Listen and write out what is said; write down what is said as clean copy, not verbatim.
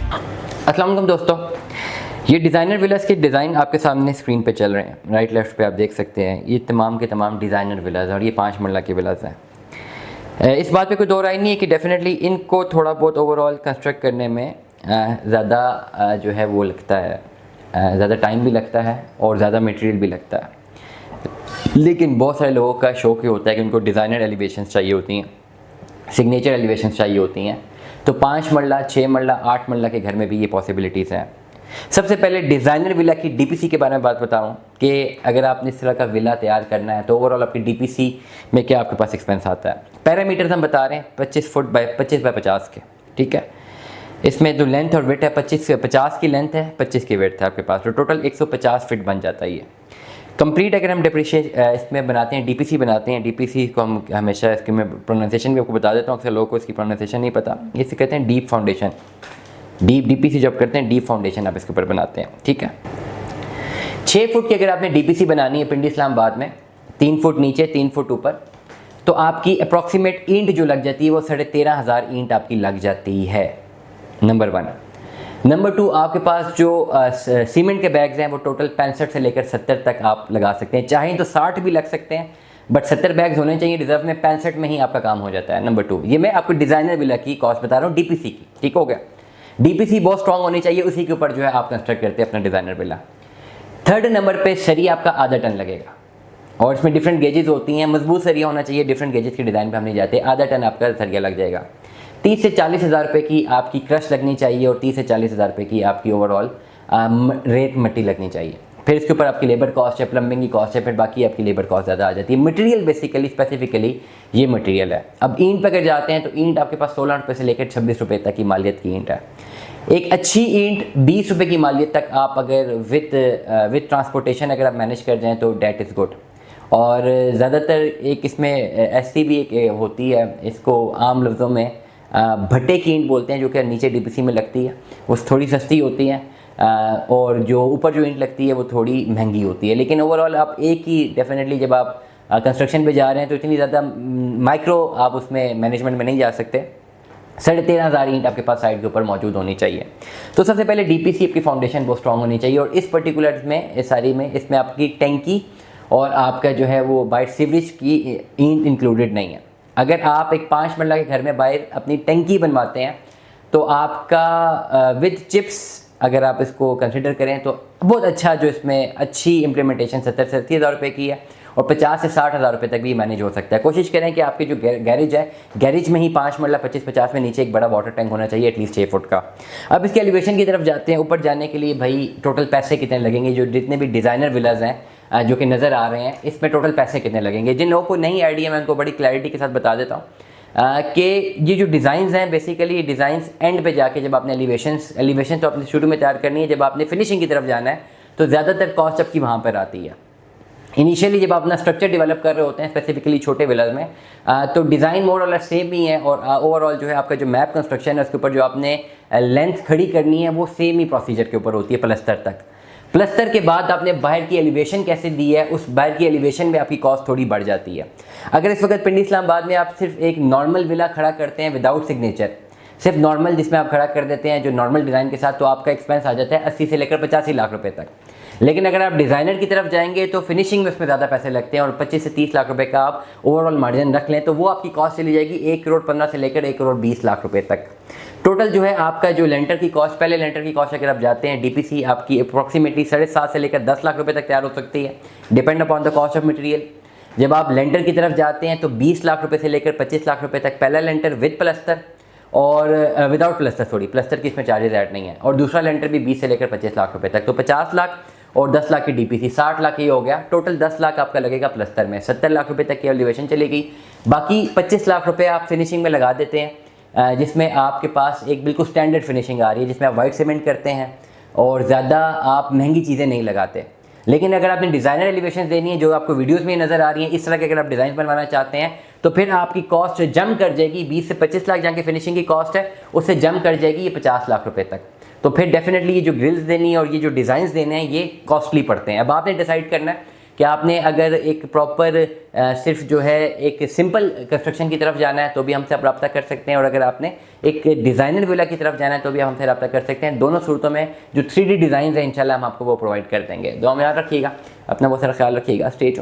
अस्सलाम वालेकुम दोस्तों, ये डिज़ाइनर विलास के डिज़ाइन आपके सामने स्क्रीन पे चल रहे हैं। राइट लेफ्ट पे आप देख सकते हैं ये तमाम के तमाम डिज़ाइनर विलास और ये 5 मरला के विलास हैं। इस बात पे कोई दो राय नहीं है कि डेफ़िनेटली इनको थोड़ा बहुत ओवरऑल कंस्ट्रक्ट करने में ज़्यादा जो है वो लगता है, ज़्यादा टाइम भी लगता है और ज़्यादा मटेरियल भी लगता है। लेकिन बहुत सारे लोगों का शौक़ ये होता है कि उनको डिज़ाइनर एलिवेशंस चाहिए होती हैं, सिग्नेचर एलिवेशंस चाहिए होती हैं। तो 5 मरला, 6 मरला, 8 मरला के घर में भी ये पॉसिबिलिटीज़ हैं। सबसे पहले डिज़ाइनर विला की डीपीसी के बारे में बात बताऊं कि अगर आपने इस तरह का विला तैयार करना है तो ओवरऑल आपकी डीपीसी में क्या आपके पास एक्सपेंस आता है। पैरामीटर्स हम बता रहे हैं 25 फुट बाय 25 बाय 50 के, ठीक है। इसमें जो लेंथ और विड्थ है 50 की लेंथ है, 25 की विड्थ है आपके पास, तो टोटल 150 फीट बन जाता है ये कंप्लीट। अगर हम डिप्रिशिएट इसमें बनाते हैं, डीपीसी बनाते हैं, डीपीसी को हम हमेशा इसकी मैं प्रोनाउंसिएशन भी आपको बता देता हूँ, अक्सर लोगों को इसकी प्रोनाउंसिएशन नहीं पता। इसे कहते हैं डीप फाउंडेशन। डीप डीपीसी जब करते हैं डीप फाउंडेशन आप इसके ऊपर बनाते हैं, ठीक है। 6 फुट की अगर आपने डीपीसी बनानी है पिंडी इस्लामाबाद में, 3 फुट नीचे 3 फुट ऊपर, तो आपकी अप्रॉक्सीमेट ईंट जो लग जाती है वो 13,500 ईंट आपकी लग जाती है, नंबर 1। नंबर 2, आपके पास जो सीमेंट के बैग्स हैं वो टोटल 65 से लेकर 70 तक आप लगा सकते हैं। चाहें तो 60 भी लग सकते हैं, बट 70 बैग्स होने चाहिए रिजर्व में, 65 में ही आपका काम हो जाता है। नंबर 2, ये मैं आपको डिज़ाइनर विला की कॉस्ट बता रहा हूँ डीपीसी की, ठीक हो गया। डीपीसी बहुत स्ट्रॉन्ग होनी चाहिए, उसी के ऊपर जो है आप कंस्ट्रक्ट करते हैं अपना डिज़ाइनर विला। 3rd नंबर पे सरिया आपका आधा टन लगेगा और इसमें डिफरेंट गेजेस होती हैं। मजबूत सरिया होना चाहिए, डिफरेंट गेजेस के डिज़ाइन पे हम नहीं जाते। आधा टन आपका सरिया लग जाएगा। 30 से 40 हज़ार रुपये की आपकी क्रश लगनी चाहिए और 30 से 40 हज़ार रुपये की आपकी ओवरऑल रेत मिट्टी लगनी चाहिए। फिर इसके ऊपर आपकी लेबर कॉस्ट है, प्लम्बिंग की कॉस्ट है, फिर बाकी आपकी लेबर कॉस्ट ज़्यादा आ जाती है। मटेरियल बेसिकली स्पेसिफिकली ये मटेरियल है। अब ईंट पर अगर जाते हैं तो ईंट आपके पास 16 रुपये से लेकर 26 रुपये तक की मालियत की ईंट है। एक अच्छी ईंट 20 रुपये की मालियत तक आप अगर विद ट्रांसपोर्टेशन अगर आप मैनेज कर जाएँ तो डेट इज़ गुड। और ज़्यादातर एक इसमें ऐसी भी एक होती है, इसको आम लफ्ज़ों में भट्टे की ईंट बोलते हैं, जो कि नीचे डीपीसी में लगती है, वो थोड़ी सस्ती होती है और जो ऊपर जो ईंट लगती है वो थोड़ी महंगी होती है। लेकिन ओवरऑल आप एक ही डेफिनेटली जब आप कंस्ट्रक्शन पे जा रहे हैं तो इतनी ज़्यादा माइक्रो आप उसमें मैनेजमेंट में नहीं जा सकते। 13,500 ईंट आपके पास साइड के ऊपर मौजूद होनी चाहिए। तो सबसे पहले डीपीसी आपकी फाउंडेशन बहुत स्ट्रॉन्ग होनी चाहिए। और इस पर्टिकुलर में, इस सारी में, इसमें आपकी टैंकी और आपका जो है वो बाइट सीवरेज की ईंट इंक्लूडेड नहीं है। अगर आप एक 5 मरला के घर में बाहर अपनी टंकी बनवाते हैं तो आपका विद चिप्स अगर आप इसको कंसिडर करें तो बहुत अच्छा, जो इसमें अच्छी इम्प्लीमेंटेशन 70 से 80 हज़ार रुपये की है और 50 से 60 हज़ार रुपये तक भी मैनेज हो सकता है। कोशिश करें कि आपके जो गैरेज है, गैरेज में ही 5 मरला 25-50 में नीचे एक बड़ा वाटर टैंक होना चाहिए, एटलीस्ट 6 फुट का। अब इसके एलिवेशन की तरफ जाते हैं। ऊपर जाने के लिए भाई टोटल पैसे कितने लगेंगे, जो जितने भी डिज़ाइनर विलाज हैं जो कि नज़र आ रहे हैं, इसमें टोटल पैसे कितने लगेंगे। जिन लोगों को नहीं आइडिया, मैं उनको बड़ी क्लैरिटी के साथ बता देता हूँ कि ये जो डिज़ाइंस हैं बेसिकली ये डिज़ाइंस एंड पे जाके जब आपने एलिवेशन तो आपने शुरू में तैयार करनी है, जब आपने फिनिशिंग की तरफ जाना है तो ज़्यादातर कॉस्ट आपकी वहाँ पर आती है। इनिशियली जब आप अपना स्ट्रक्चर डेवलप कर रहे होते हैं स्पेसिफिकली छोटे विलाज में, तो डिज़ाइन मोर और सेम ही है और ओवरऑल जो है आपका जो मैप कंस्ट्रक्शन है उसके ऊपर जो आपने लेंथ खड़ी करनी है वो सेम ही प्रोसीजर के ऊपर होती है प्लस्तर तक। प्लस्तर के बाद आपने बाहर की एलिवेशन कैसे दी है, उस बाहर की एलिवेशन में आपकी कॉस्ट थोड़ी बढ़ जाती है। अगर इस वक्त पिंडी इस्लामाबाद में आप सिर्फ एक नॉर्मल विला खड़ा करते हैं विदाउट सिग्नेचर, सिर्फ नॉर्मल जिसमें आप खड़ा कर देते हैं जो नॉर्मल डिज़ाइन के साथ, तो आपका एक्सपेंस आ जाता है 80 से लेकर 85 लाख रुपए तक। लेकिन अगर आप डिज़ाइनर की तरफ जाएंगे तो फिनिशिंग में उसमें ज़्यादा पैसे लगते हैं और 25 से 30 लाख रुपए का आप ओवरऑल मार्जिन रख लें तो वो आपकी कॉस्ट चली जाएगी 1,15 से लेकर 1,20 लाख रुपए तक। टोटल जो है आपका जो लेंटर की कॉस्ट, पहले लेंटर की कॉस्ट अगर आप जाते हैं डीपीसी आपकी अप्रॉक्सीमेटली 7.5 से लेकर 10 लाख रुपए तक तैयार हो सकती है, depend upon the cost of material. जब आप लेंटर की तरफ जाते हैं तो 20 लाख रुपए से लेकर 25 लाख रुपए तक पहला लेंटर विद प्लस्तर और विदाउट प्लस्तर, सॉरी प्लस्तर की इसमें चार्जेस ऐड नहीं है, और दूसरा लेंटर भी 20 से लेकर 25 लाख रुपए तक। तो 50 लाख और 10 लाख की डीपीसी, 60 लाख ये हो गया। टोटल 10 लाख आपका लगेगा प्लस्तर में, 70 लाख रुपए तक की एलिवेशन चलेगी, बाकी 25 लाख रुपए आप फिनिशिंग में लगा देते हैं, जिसमें आपके पास एक बिल्कुल स्टैंडर्ड फिनिशिंग आ रही है जिसमें आप वाइट सीमेंट करते हैं और ज़्यादा आप महंगी चीज़ें नहीं लगाते। लेकिन अगर आपने डिज़ाइनर एलिवेशन देनी है जो आपको वीडियोस में नज़र आ रही हैं, इस तरह के अगर आप डिज़ाइन बनवाना चाहते हैं तो फिर आपकी कॉस्ट जम कर जाएगी, 20 से 25 लाख जहाँ की फिनिशिंग की कॉस्ट है उससे जम कर जाएगी ये 50 लाख रुपए तक। तो फिर डेफिनेटली ये जो ग्रिल्स देनी है और ये जो डिज़ाइंस देने हैं ये कॉस्टली पड़ते हैं। अब आपने डिसाइड करना है कि आपने अगर एक प्रॉपर सिर्फ जो है एक सिंपल कंस्ट्रक्शन की तरफ जाना है तो भी हमसे आप रब्ता कर सकते हैं, और अगर आपने एक डिज़ाइनर विला की तरफ जाना है तो भी हमसे रब्ता कर सकते हैं। दोनों सूरतों में जो 3D डिज़ाइन है इंशाल्लाह हम आपको वो प्रोवाइड कर देंगे। दुआ में याद रखिएगा, अपना बहुत सारा ख्याल रखिएगा। Stay tuned.